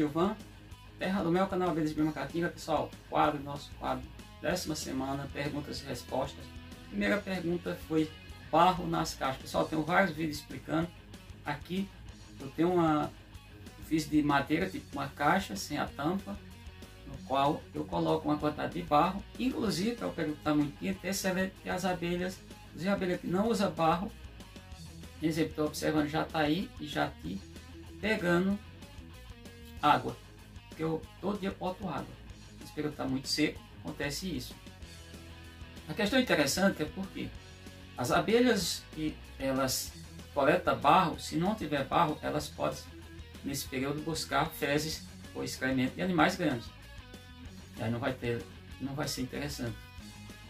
Gilvan, Terra do Mel, canal Abelhas de Macatinga. Pessoal, nosso quadro, 10ª semana, perguntas e respostas. Primeira pergunta foi barro nas caixas. Pessoal, tenho vários vídeos explicando. Aqui eu fiz de madeira, tipo uma caixa sem a tampa, no qual eu coloco uma quantidade de barro, inclusive para o período estar muito quente, excelente que as abelhas, inclusive a abelha que não usa barro, exemplo, estou observando, já está aí e já aqui pegando água, porque eu todo dia boto água. Esse período está muito seco, acontece isso. A questão interessante é porque as abelhas que elas coletam barro, se não tiver barro, elas podem nesse período buscar fezes ou excremento de animais grandes. E aí não vai ser interessante.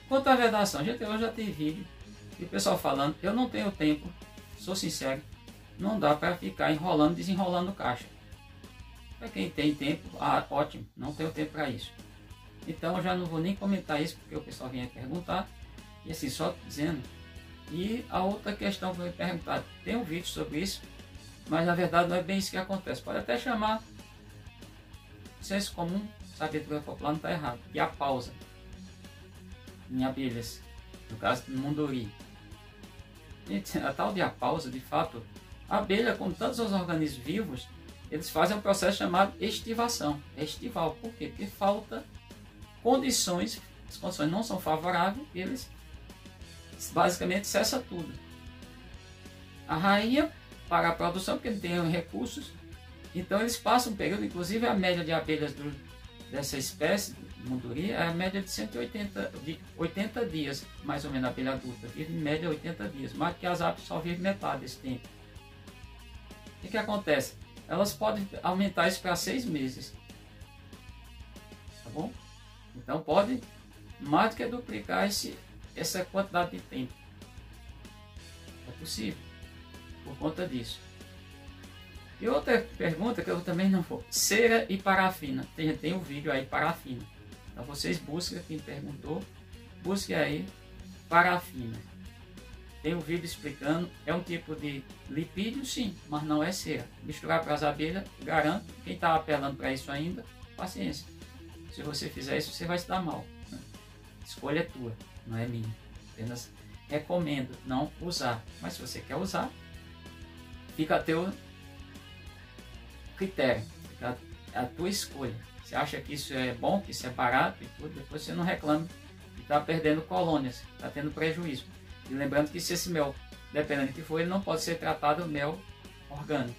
Quanto à vedação, gente, eu já tenho vídeo e o pessoal falando, eu não tenho tempo, sou sincero, não dá para ficar enrolando, desenrolando caixa. Para quem tem tempo, ótimo, não tenho tempo para isso. Então eu já não vou nem comentar isso, porque o pessoal vinha perguntar, e assim, só dizendo. E a outra questão que foi perguntada, tem um vídeo sobre isso, mas na verdade não é bem isso que acontece. Pode até chamar senso comum, sabedoria popular, não está errado. E a pausa em abelhas, no caso do munduri. Gente, a tal de a pausa, de fato, a abelha, como todos os organismos vivos, eles fazem um processo chamado estivação. É estival, por quê? Porque falta condições, as condições não são favoráveis, eles basicamente cessa tudo. A rainha para a produção, porque não tem recursos, então eles passam um período, inclusive a média de abelhas dessa espécie, munduri, é a média de 80 dias, mais ou menos, a abelha adulta, vive em média 80 dias, mais que as aves só vivem metade desse tempo. O que acontece? Elas podem aumentar isso para 6 meses, tá bom? Então pode mais do que duplicar essa quantidade de tempo. É possível, por conta disso. E outra pergunta que eu também não vou, cera e parafina. Tem um vídeo aí, parafina. Então vocês busquem, quem perguntou, busquem aí parafina. Tem um vídeo explicando, é um tipo de lipídio sim, mas não é cera. Misturar para as abelhas, garanto, quem está apelando para isso ainda, paciência. Se você fizer isso, você vai se dar mal. Escolha é tua, não é minha. Apenas recomendo não usar. Mas se você quer usar, fica a teu critério, fica a tua escolha. Você acha que isso é bom, que isso é barato e tudo, depois você não reclama que está perdendo colônias, está tendo prejuízo. E lembrando que se esse mel, dependendo do que for, ele não pode ser tratado mel orgânico.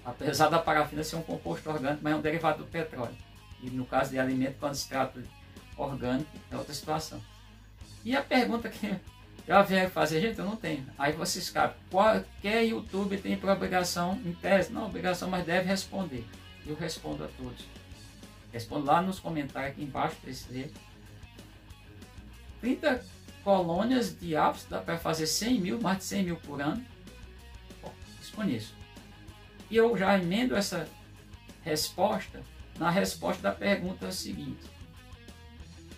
Apesar da parafina ser um composto orgânico, mas é um derivado do petróleo. E no caso de alimento, quando se trata de orgânico, é outra situação. E a pergunta que já vieram fazer, gente, eu não tenho. Aí vocês sabem, qualquer youtuber tem por obrigação, em tese, não obrigação, mas deve responder. Eu respondo a todos. Respondo lá nos comentários aqui embaixo para esse ler. 30 colônias de aves, dá para fazer 100 mil, mais de 100 mil por ano. Bom, desconheço. E eu já emendo essa resposta na resposta da pergunta seguinte.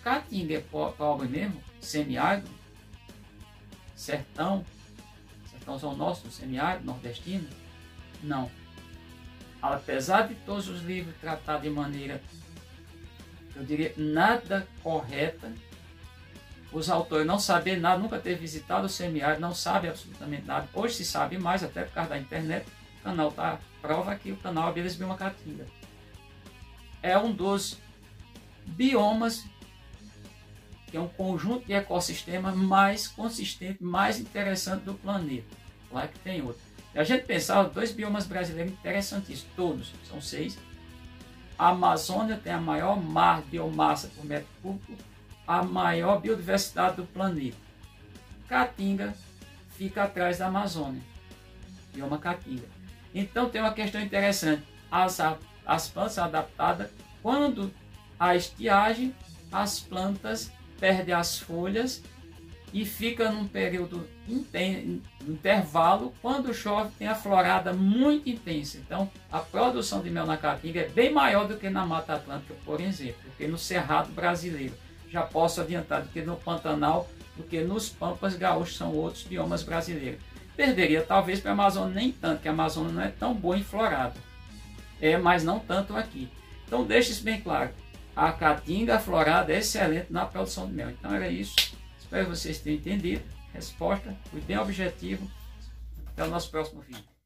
Caatinga é pobre mesmo? Semiárido? Sertãozão nosso, semiárido, nordestino? Não. Apesar de todos os livros tratar de maneira, eu diria, nada correta, os autores não sabem nada, nunca ter visitado o semiárido, não sabem absolutamente nada. Hoje se sabe mais, até por causa da internet. O canal tá prova aqui, o canal Abelhas de Macatinga. É um dos biomas, que é um conjunto de ecossistema mais consistente, mais interessante do planeta. Lá que tem outro. E a gente pensava, 2 biomas brasileiros interessantíssimos, todos, são 6. A Amazônia tem a maior biomassa por metro cúbico, a maior biodiversidade do planeta. Caatinga fica atrás da Amazônia, bioma Caatinga. Então tem uma questão interessante, as plantas são adaptadas, quando há estiagem, as plantas perdem as folhas e fica num período intervalo, quando chove tem a florada muito intensa. Então a produção de mel na Caatinga é bem maior do que na Mata Atlântica, por exemplo, do que no Cerrado brasileiro. Já posso adiantar, do que no Pantanal, do que nos Pampas gaúchos, são outros biomas brasileiros. Perderia talvez para a Amazônia nem tanto, que a Amazônia não é tão boa em florada. mas não tanto aqui. Então deixe isso bem claro. A caatinga aflorada é excelente na produção de mel. Então era isso. Espero que vocês tenham entendido. Resposta foi bem objetivo. Até o nosso próximo vídeo.